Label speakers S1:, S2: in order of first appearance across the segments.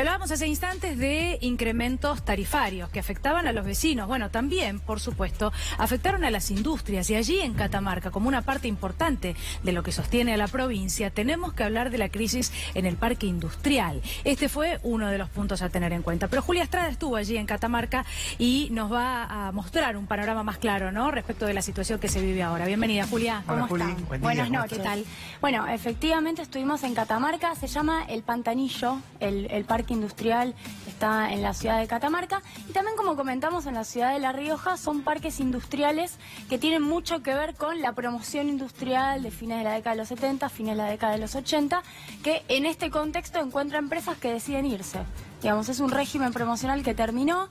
S1: hablábamos hace instantes de incrementos tarifarios que afectaban a los vecinos. Bueno, también, por supuesto, afectaron a las industrias. Y allí en Catamarca, como una parte importante de lo que sostiene a la provincia, tenemos que hablar de la crisis en el parque industrial. Este fue uno de los puntos a tener en cuenta. Pero Julia Estrada estuvo allí en Catamarca y nos va a mostrar un panorama más claro, ¿no?, respecto de la situación que se vive ahora. Bienvenida, Julia.
S2: ¿Cómo están?
S3: Buenas noches.
S1: ¿Qué tal?
S3: Bueno, efectivamente estuvimos en Catamarca. Se llama El Pantanillo, el parque industrial está en la ciudad de Catamarca, y también, como comentamos, en la ciudad de La Rioja son parques industriales que tienen mucho que ver con la promoción industrial de fines de la década de los 70, fines de la década de los 80, que en este contexto encuentra empresas que deciden irse. Digamos, es un régimen promocional que terminó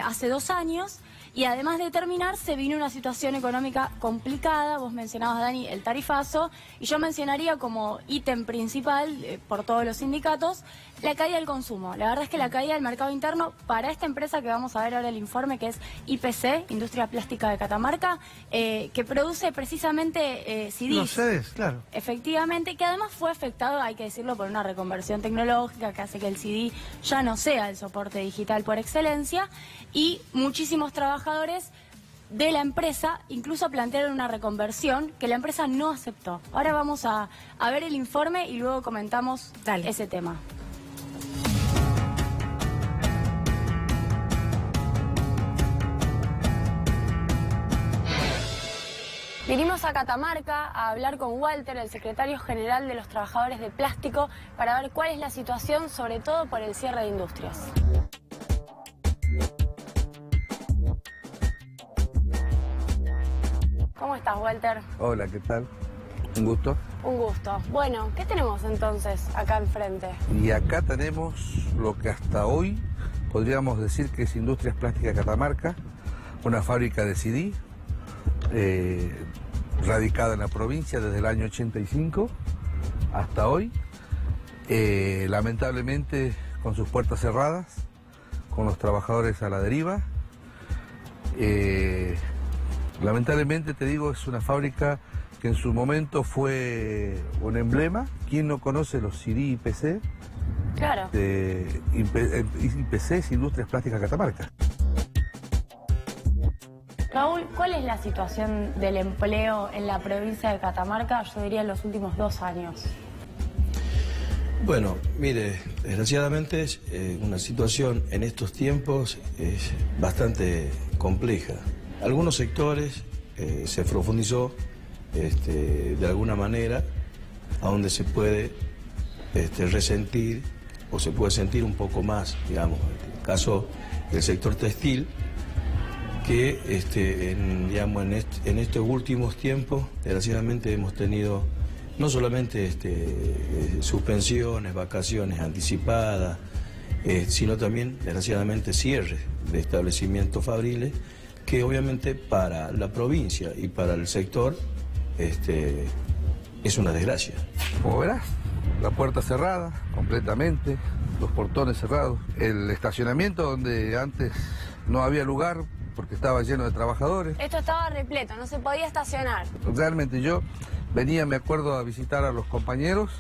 S3: hace 2 años. Y además de terminar, se vino una situación económica complicada. Vos mencionabas, Dani, el tarifazo, y yo mencionaría como ítem principal, por todos los sindicatos, la caída del consumo. La verdad es que la caída del mercado interno para esta empresa que vamos a ver ahora el informe, que es IPC, Industria Plástica de Catamarca, que produce precisamente CDs.
S2: Los CDs, claro.
S3: Efectivamente, que además fue afectado, hay que decirlo, por una reconversión tecnológica que hace que el CD ya no sea el soporte digital por excelencia, y muchísimos trabajadores de la empresa incluso plantearon una reconversión que la empresa no aceptó. Ahora vamos a ver el informe y luego comentamos ese tema. Vinimos a Catamarca a hablar con Walter, el secretario general de los trabajadores de plástico, para ver cuál es la situación, sobre todo por el cierre de industrias. ¿Cómo estás, Walter?
S4: Hola, ¿qué tal? Un gusto.
S3: Un gusto. Bueno, ¿qué tenemos entonces acá enfrente?
S4: Y acá tenemos lo que hasta hoy podríamos decir que es Industrias Plásticas Catamarca, una fábrica de CD, radicada en la provincia desde el año 85 hasta hoy, lamentablemente con sus puertas cerradas, con los trabajadores a la deriva. Lamentablemente, te digo, es una fábrica que en su momento fue un emblema. ¿Quién no conoce los CD IPC?
S3: Claro.
S4: IPC es Industrias Plásticas Catamarca.
S3: Raúl, ¿cuál es la situación del empleo en la provincia de Catamarca, yo diría, en los últimos 2 años?
S5: Bueno, mire, desgraciadamente una situación en estos tiempos es bastante compleja. Algunos sectores se profundizó de alguna manera, a donde se puede resentir o se puede sentir un poco más, digamos, en el caso del sector textil, que en estos últimos tiempos, desgraciadamente, hemos tenido no solamente suspensiones, vacaciones anticipadas, sino también, desgraciadamente, cierres de establecimientos fabriles, que obviamente para la provincia y para el sector es una desgracia.
S4: Como verás, la puerta cerrada completamente, los portones cerrados, el estacionamiento donde antes no había lugar porque estaba lleno de trabajadores.
S3: Esto estaba repleto, no se podía estacionar.
S4: Realmente yo venía, me acuerdo, a visitar a los compañeros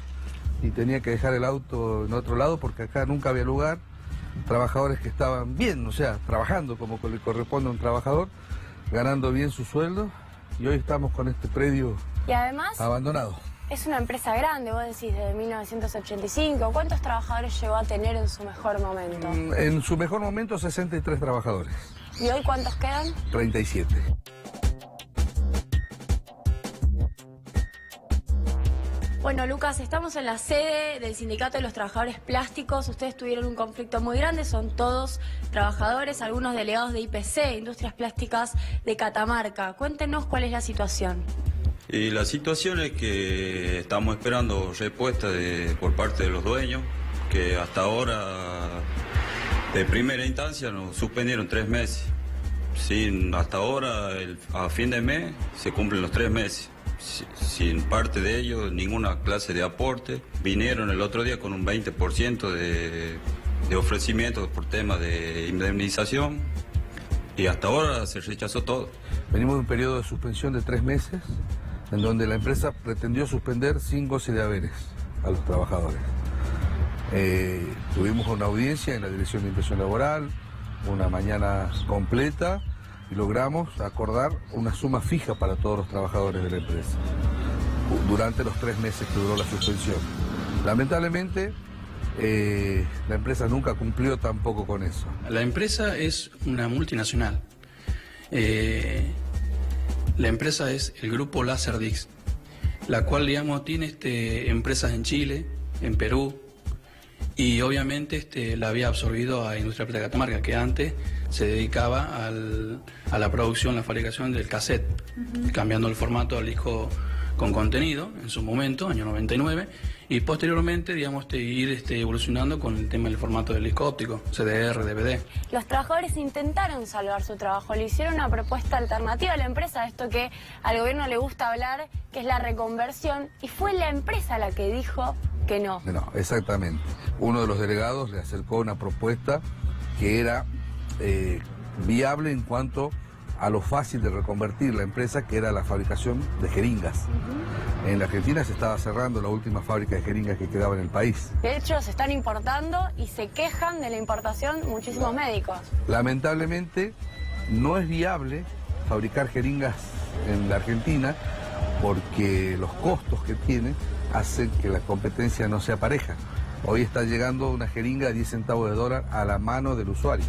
S4: y tenía que dejar el auto en otro lado porque acá nunca había lugar. Trabajadores que estaban bien, o sea, trabajando como le corresponde a un trabajador, ganando bien su sueldo, y hoy estamos con este predio
S3: y además
S4: abandonado.
S3: Es una empresa grande, vos decís, desde 1985. ¿Cuántos trabajadores llegó a tener en su mejor momento?
S4: En su mejor momento, 63 trabajadores.
S3: ¿Y hoy cuántos quedan?
S4: 37.
S3: Bueno, Lucas, estamos en la sede del Sindicato de los Trabajadores Plásticos. Ustedes tuvieron un conflicto muy grande, son todos trabajadores, algunos delegados de IPC, Industrias Plásticas de Catamarca. Cuéntenos cuál es la situación.
S6: Y la situación es que estamos esperando respuesta por parte de los dueños, que hasta ahora, de primera instancia, nos suspendieron 3 meses. Sí, hasta ahora, a fin de mes, se cumplen los 3 meses. Sin parte de ellos, ninguna clase de aporte. Vinieron el otro día con un 20% de ofrecimiento por tema de indemnización, y hasta ahora se rechazó todo.
S4: Venimos de un periodo de suspensión de 3 meses, en donde la empresa pretendió suspender sin goce de haberes a los trabajadores. Tuvimos una audiencia en la Dirección de Inspección Laboral, una mañana completa, y logramos acordar una suma fija para todos los trabajadores de la empresa durante los 3 meses que duró la suspensión. Lamentablemente, la empresa nunca cumplió tampoco con eso.
S2: La empresa es una multinacional. La empresa es el grupo Laserdisc, la cual, digamos, tiene empresas en Chile, en Perú, y obviamente la había absorbido a Industria Plástica de Catamarca, que antes se dedicaba a la producción, la fabricación del cassette, cambiando el formato al disco con contenido en su momento, año 99, y posteriormente, digamos, ir evolucionando con el tema del formato del disco óptico, CDR, DVD.
S3: Los trabajadores intentaron salvar su trabajo, le hicieron una propuesta alternativa a la empresa, esto que al gobierno le gusta hablar, que es la reconversión, y fue la empresa la que dijo que no.
S4: No, exactamente. Uno de los delegados le acercó una propuesta que era viable en cuanto a lo fácil de reconvertir la empresa, que era la fabricación de jeringas. En la Argentina se estaba cerrando la última fábrica de jeringas que quedaba en el país.
S3: De hecho, se están importando y se quejan de la importación muchísimos médicos.
S4: Lamentablemente, no es viable fabricar jeringas en la Argentina porque los costos que tiene hacen que la competencia no sea pareja. Hoy está llegando una jeringa de 10 centavos de dólar a la mano del usuario.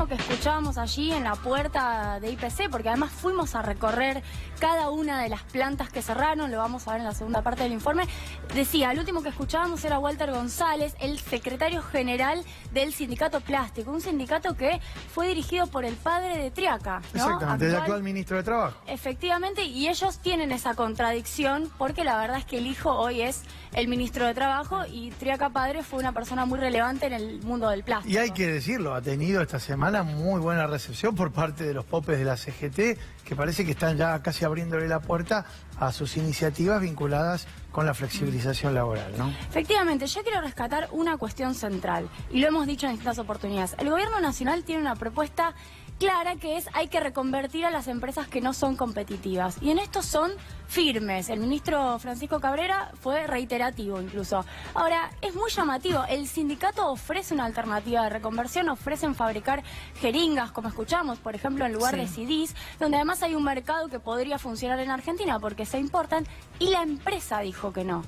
S3: Que escuchábamos allí en la puerta de IPC, porque además fuimos a recorrer cada una de las plantas que cerraron, lo vamos a ver en la segunda parte del informe. Decía, el último que escuchábamos era Walter González, el secretario general del Sindicato Plástico, un sindicato que fue dirigido por el padre de Triaca, ¿no?
S7: Exactamente, el actual ministro de Trabajo.
S3: Efectivamente, y ellos tienen esa contradicción porque la verdad es que el hijo hoy es el ministro de Trabajo y Triaca padre fue una persona muy relevante en el mundo del plástico.
S7: Y hay que decirlo, ha tenido esta semana muy buena recepción por parte de los popes de la CGT, que parece que están ya casi abriéndole la puerta a sus iniciativas vinculadas con la flexibilización laboral, ¿no?
S3: Efectivamente, yo quiero rescatar una cuestión central, y lo hemos dicho en distintas oportunidades. El gobierno nacional tiene una propuesta clara que es hay que reconvertir a las empresas que no son competitivas. Y en esto son firmes. El ministro Francisco Cabrera fue reiterativo incluso. Ahora, es muy llamativo. El sindicato ofrece una alternativa de reconversión, ofrecen fabricar jeringas, como escuchamos, por ejemplo, en lugar de CDs, donde además hay un mercado que podría funcionar en Argentina porque se importan, y la empresa dijo que no.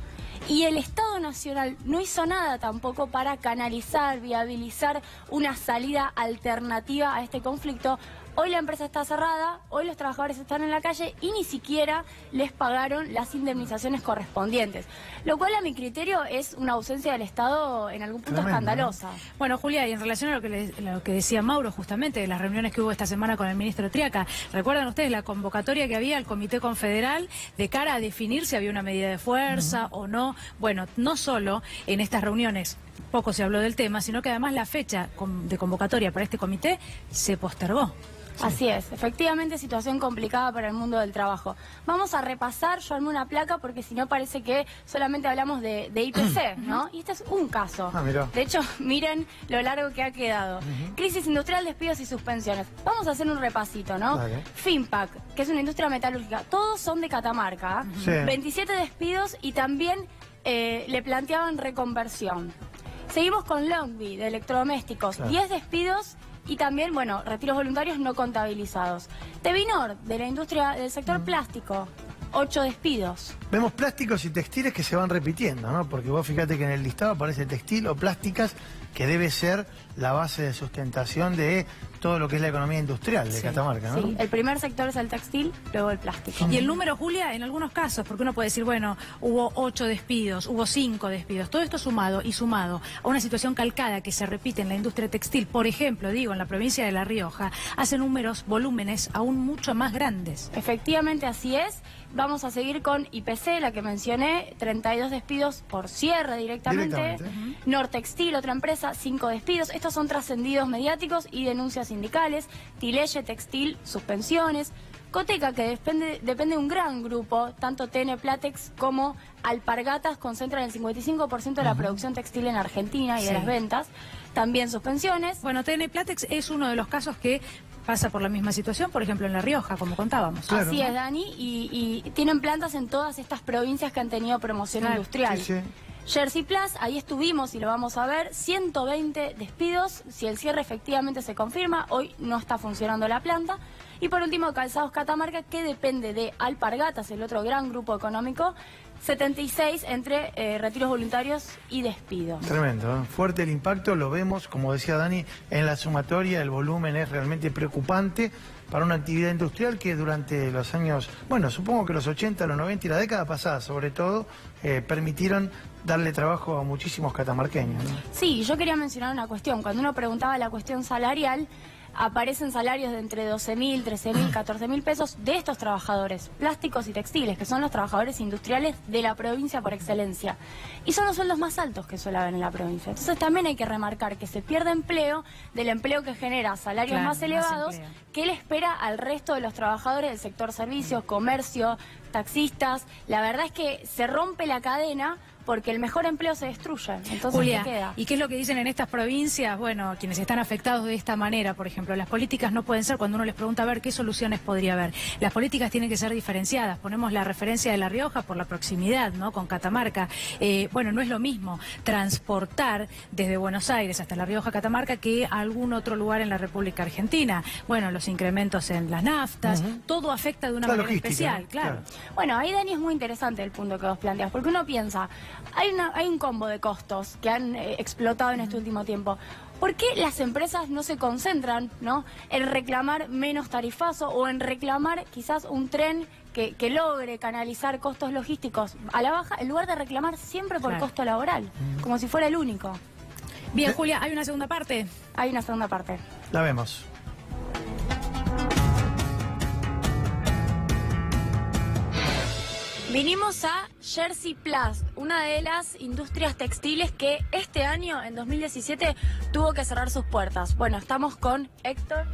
S3: Y el Estado Nacional no hizo nada tampoco para canalizar, viabilizar una salida alternativa a este conflicto. Hoy la empresa está cerrada, hoy los trabajadores están en la calle y ni siquiera les pagaron las indemnizaciones correspondientes. Lo cual, a mi criterio, es una ausencia del Estado en algún punto escandalosa.
S1: Bueno, Julia, y en relación a lo que decía Mauro justamente de las reuniones que hubo esta semana con el ministro Triaca, ¿recuerdan ustedes la convocatoria que había al Comité Confederal de cara a definir si había una medida de fuerza o no? Bueno, no solo en estas reuniones poco se habló del tema, sino que además la fecha de convocatoria para este comité se postergó.
S3: Así es, efectivamente situación complicada para el mundo del trabajo. Vamos a repasar, yo armé una placa porque si no parece que solamente hablamos de IPC, ¿no? Y este es un caso. De hecho, miren lo largo que ha quedado. Crisis industrial, despidos y suspensiones. Vamos a hacer un repasito, ¿no? Finpac, que es una industria metalúrgica, todos son de Catamarca, 27 despidos y también le planteaban reconversión. Seguimos con Longby, de electrodomésticos, 10 despidos y también, bueno, retiros voluntarios no contabilizados. Tevinor, de la industria del sector plástico, 8 despidos.
S7: Vemos plásticos y textiles que se van repitiendo, ¿no? Porque vos fíjate que en el listado aparece textil o plásticas, que debe ser la base de sustentación de todo lo que es la economía industrial de Catamarca, ¿no?
S3: Sí, el primer sector es el textil, luego el plástico.
S1: Y el número, Julia, en algunos casos, porque uno puede decir, bueno, hubo 8 despidos, hubo 5 despidos, todo esto sumado a una situación calcada que se repite en la industria textil, por ejemplo, digo, en la provincia de La Rioja, hace números, volúmenes aún mucho más grandes.
S3: Efectivamente, así es. Vamos a seguir con IPC, la que mencioné, 32 despidos por cierre directamente. Nortextil, otra empresa, 5 despidos. Estos son trascendidos mediáticos y denuncias sindicales. Tileye Textil, suspensiones. Coteca, que depende de un gran grupo, tanto TN Platex como Alpargatas, concentran el 55% de la producción textil en Argentina y de las ventas. También suspensiones.
S1: Bueno, TN Platex es uno de los casos que pasa por la misma situación, por ejemplo, en La Rioja, como contábamos.
S7: Claro,
S3: Así
S7: ¿no?
S3: es, Dani, y tienen plantas en todas estas provincias que han tenido promoción industrial.
S7: Sí, sí.
S3: Jersey Plus, ahí estuvimos y lo vamos a ver, 120 despidos, si el cierre efectivamente se confirma, hoy no está funcionando la planta. Y por último, Calzados Catamarca, que depende de Alpargatas, el otro gran grupo económico, 76 entre retiros voluntarios y despidos.
S7: Tremendo, ¿eh? Fuerte el impacto, lo vemos, como decía Dani, en la sumatoria, el volumen es realmente preocupante para una actividad industrial que durante los años, bueno, supongo que los 80, los 90 y la década pasada sobre todo, permitieron darle trabajo a muchísimos catamarqueños, ¿no?
S3: Sí, yo quería mencionar una cuestión. Cuando uno preguntaba la cuestión salarial, aparecen salarios de entre 12.000, 13.000, 14.000 pesos de estos trabajadores plásticos y textiles, que son los trabajadores industriales de la provincia por excelencia. Y son los sueldos más altos que suele haber en la provincia. Entonces también hay que remarcar que se pierde empleo del empleo que genera salarios
S1: Claro,
S3: más elevados,
S1: empleo.
S3: que le espera al resto de los trabajadores del sector servicios, comercio, taxistas. La verdad es que se rompe la cadena porque el mejor empleo se destruye. Entonces,
S1: Julia,
S3: ¿qué queda?
S1: ¿y qué es lo que dicen en estas provincias? Bueno, quienes están afectados de esta manera, por ejemplo, las políticas no pueden ser, cuando uno les pregunta a ver qué soluciones podría haber, las políticas tienen que ser diferenciadas. Ponemos la referencia de La Rioja por la proximidad, ¿no?, con Catamarca. Bueno, no es lo mismo transportar desde Buenos Aires hasta La Rioja, Catamarca, que a algún otro lugar en la República Argentina. Bueno, los incrementos en las naftas, todo afecta de una
S7: La
S1: manera
S7: logística,
S1: especial,
S7: ¿no?
S1: claro.
S3: Bueno, ahí, Dani, es muy interesante el punto que vos planteas, porque uno piensa, hay un combo de costos que han explotado en este último tiempo. ¿Por qué las empresas no se concentran, ¿no?, en reclamar menos tarifazo o en reclamar quizás un tren que logre canalizar costos logísticos a la baja, en lugar de reclamar siempre por
S1: Claro.
S3: costo laboral, como si fuera el único?
S1: Bien, Julia, ¿hay una segunda parte?
S3: Hay una segunda parte.
S7: La vemos.
S3: Vinimos a Jersey Plus, una de las industrias textiles que este año, en 2017, tuvo que cerrar sus puertas. Bueno, estamos con Héctor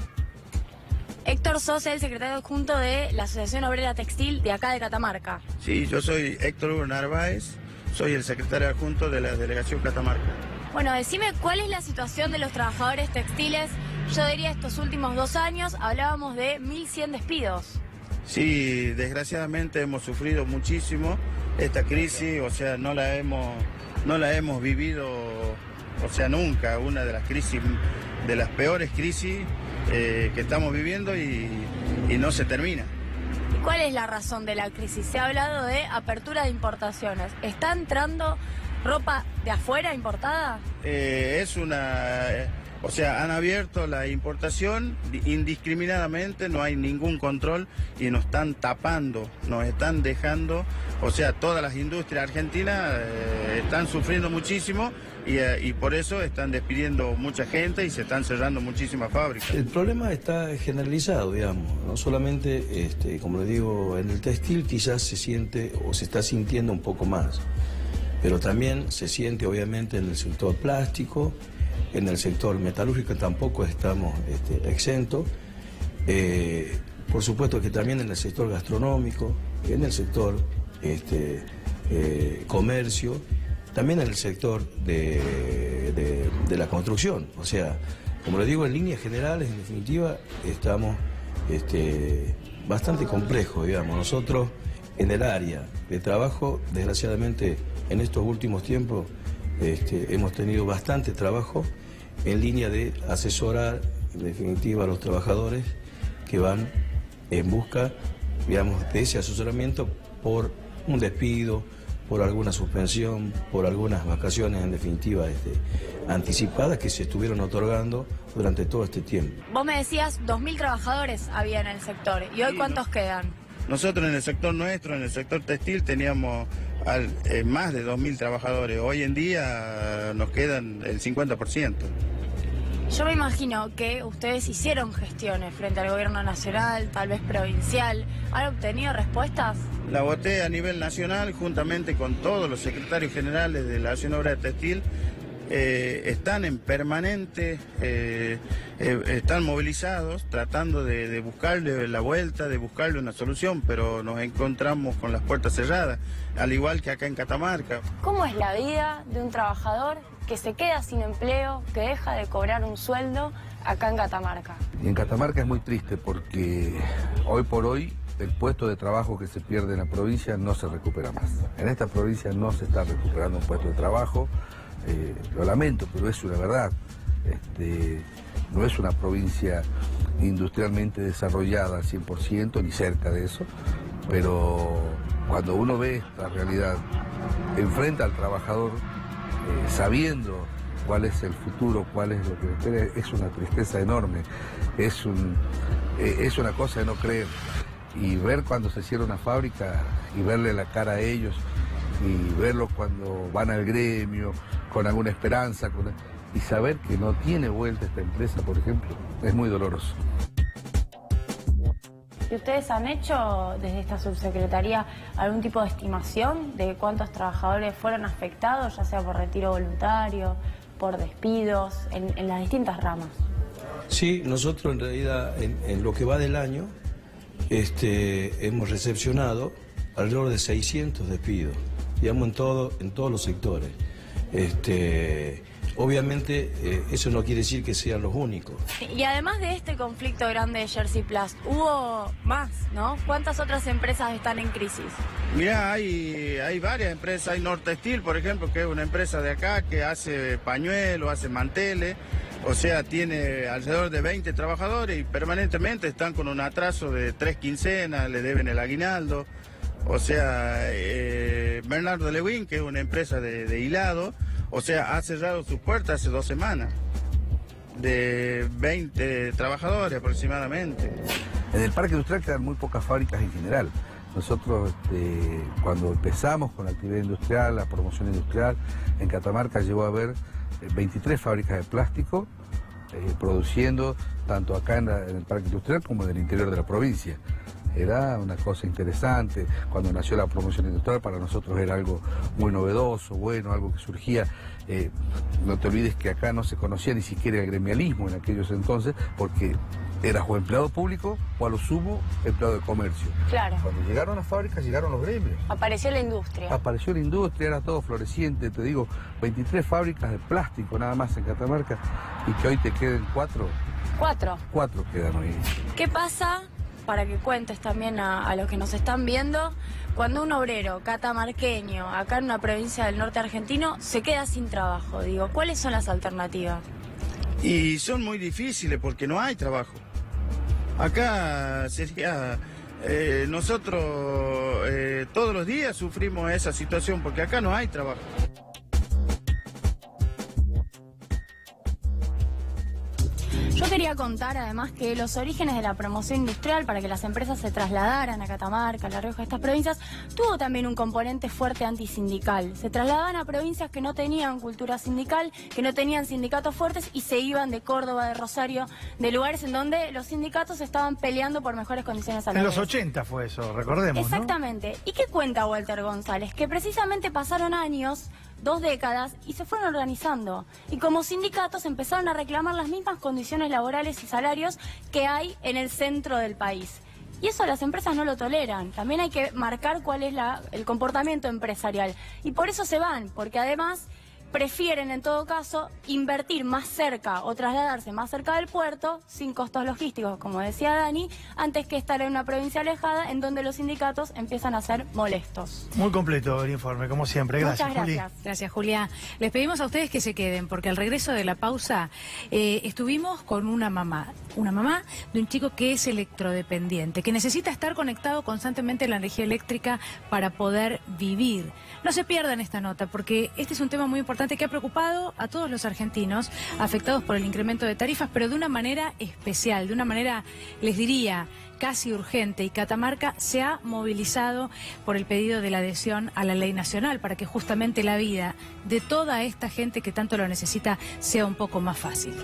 S3: Sosa, el secretario adjunto de la Asociación Obrera Textil de acá de Catamarca.
S8: Sí, yo soy Héctor Hugo Narváez, soy el secretario adjunto de la delegación Catamarca.
S3: Bueno, decime cuál es la situación de los trabajadores textiles, yo diría estos últimos 2 años, hablábamos de 1.100 despidos.
S8: Sí, desgraciadamente hemos sufrido muchísimo esta crisis, o sea, no la hemos vivido, o sea, nunca, una de las crisis, de las peores crisis que estamos viviendo y no se termina.
S3: ¿Y cuál es la razón de la crisis? Se ha hablado de apertura de importaciones. ¿Está entrando ropa de afuera importada?
S8: O sea, han abierto la importación indiscriminadamente, no hay ningún control y nos están tapando, nos están dejando, o sea, todas las industrias argentinas están sufriendo muchísimo y por eso están despidiendo mucha gente y se están cerrando muchísimas fábricas.
S5: El problema está generalizado, digamos, no solamente, como le digo, en el textil quizás se siente o se está sintiendo un poco más, pero también se siente obviamente en el sector plástico, en el sector metalúrgico tampoco estamos exentos, por supuesto que también en el sector gastronómico, en el sector comercio, también en el sector de la construcción. O sea, como le digo, en líneas generales, en definitiva, estamos bastante complejos, digamos. Nosotros en el área de trabajo, desgraciadamente, en estos últimos tiempos, hemos tenido bastante trabajo en línea de asesorar, en definitiva, a los trabajadores que van en busca, digamos, de ese asesoramiento por un despido, por alguna suspensión, por algunas vacaciones, en definitiva, anticipadas que se estuvieron otorgando durante todo este tiempo.
S3: Vos me decías 2.000 trabajadores había en el sector. ¿Y hoy cuántos quedan?
S8: Nosotros en el sector nuestro, en el sector textil, teníamos más de 2.000 trabajadores. Hoy en día nos quedan el 50%.
S3: Yo me imagino que ustedes hicieron gestiones frente al gobierno nacional, tal vez provincial. ¿Han obtenido respuestas?
S8: La voté a nivel nacional juntamente con todos los secretarios generales de la Asociación Obrera Textil. están en permanente, están movilizados tratando de buscarle la vuelta, de buscarle una solución, pero nos encontramos con las puertas cerradas, al igual que acá en Catamarca.
S3: ¿Cómo es la vida de un trabajador que se queda sin empleo, que deja de cobrar un sueldo acá en Catamarca?
S4: Y en Catamarca es muy triste porque hoy por hoy el puesto de trabajo que se pierde en la provincia no se recupera más. En esta provincia no se está recuperando un puesto de trabajo, lo lamento, pero es una verdad. No es una provincia industrialmente desarrollada al 100%, ni cerca de eso, pero cuando uno ve esta realidad, enfrenta al trabajador sabiendo cuál es el futuro, cuál es lo que espera, es una tristeza enorme, es una cosa de no creer. Y ver cuando se cierra una fábrica y verle la cara a ellos y verlos cuando van al gremio con alguna esperanza y saber que no tiene vuelta esta empresa, por ejemplo, es muy doloroso.
S3: ¿Y ustedes han hecho desde esta subsecretaría algún tipo de estimación de cuántos trabajadores fueron afectados, ya sea por retiro voluntario, por despidos, en las distintas ramas?
S5: Sí, nosotros en realidad en lo que va del año hemos recepcionado alrededor de 600 despidos, digamos en todos los sectores. Obviamente eso no quiere decir que sean los únicos.
S3: Y además de este conflicto grande de Jersey Plast, hubo más, ¿no? ¿Cuántas otras empresas están en crisis?
S8: Mirá, hay varias empresas, hay Nortextil, por ejemplo, que es una empresa de acá que hace pañuelos, hace manteles, o sea, tiene alrededor de 20 trabajadores y permanentemente están con un atraso de 3 quincenas, le deben el aguinaldo. O sea, Bernardo Lewin, que es una empresa de hilado, o sea, ha cerrado sus puertas hace 2 semanas, de 20 trabajadores aproximadamente.
S4: En el parque industrial quedan muy pocas fábricas en general. Nosotros, cuando empezamos con la actividad industrial, la promoción industrial, en Catamarca llegó a haber 23 fábricas de plástico produciendo tanto acá en el parque industrial como en el interior de la provincia. Era una cosa interesante. Cuando nació la promoción industrial para nosotros era algo muy novedoso, bueno, algo que surgía. No te olvides que acá no se conocía ni siquiera el gremialismo en aquellos entonces, porque eras o empleado público o a lo sumo empleado de comercio.
S3: Claro.
S4: Cuando llegaron las fábricas llegaron los gremios.
S3: Apareció la industria.
S4: Apareció la industria, era todo floreciente, te digo, 23 fábricas de plástico nada más en Catamarca y que hoy te queden 4.
S3: 4.
S4: 4 quedan hoy.
S3: ¿Qué pasa, para que cuentes también a los que nos están viendo, cuando un obrero catamarqueño, acá en una provincia del norte argentino, se queda sin trabajo? Digo, ¿cuáles son las alternativas?
S8: Y son muy difíciles porque no hay trabajo. Acá sería... nosotros todos los días sufrimos esa situación porque acá no hay trabajo.
S3: Yo quería contar además que los orígenes de la promoción industrial para que las empresas se trasladaran a Catamarca, a La Rioja, a estas provincias, tuvo también un componente fuerte antisindical. Se trasladaban a provincias que no tenían cultura sindical, que no tenían sindicatos fuertes y se iban de Córdoba, de Rosario, de lugares en donde los sindicatos estaban peleando por mejores condiciones salariales.
S7: En los 80 fue eso, recordemos,
S3: Exactamente. ¿No? ¿Y qué cuenta Walter González? Que precisamente pasaron años, 2 décadas, y se fueron organizando. Y como sindicatos empezaron a reclamar las mismas condiciones laborales y salarios que hay en el centro del país. Y eso las empresas no lo toleran. También hay que marcar cuál es el comportamiento empresarial. Y por eso se van, porque además prefieren en todo caso invertir más cerca o trasladarse más cerca del puerto, sin costos logísticos, como decía Dani, antes que estar en una provincia alejada en donde los sindicatos empiezan a ser molestos.
S7: Muy completo el informe, como siempre. Gracias,
S3: Muchas gracias.
S7: Juli.
S1: Gracias, Julia. Les pedimos a ustedes que se queden, porque al regreso de la pausa estuvimos con una mamá de un chico que es electrodependiente, que necesita estar conectado constantemente a la energía eléctrica para poder vivir. No se pierdan esta nota, porque este es un tema muy importante que ha preocupado a todos los argentinos afectados por el incremento de tarifas, pero de una manera especial, de una manera, les diría, casi urgente, y Catamarca se ha movilizado por el pedido de la adhesión a la ley nacional para que justamente la vida de toda esta gente que tanto lo necesita sea un poco más fácil.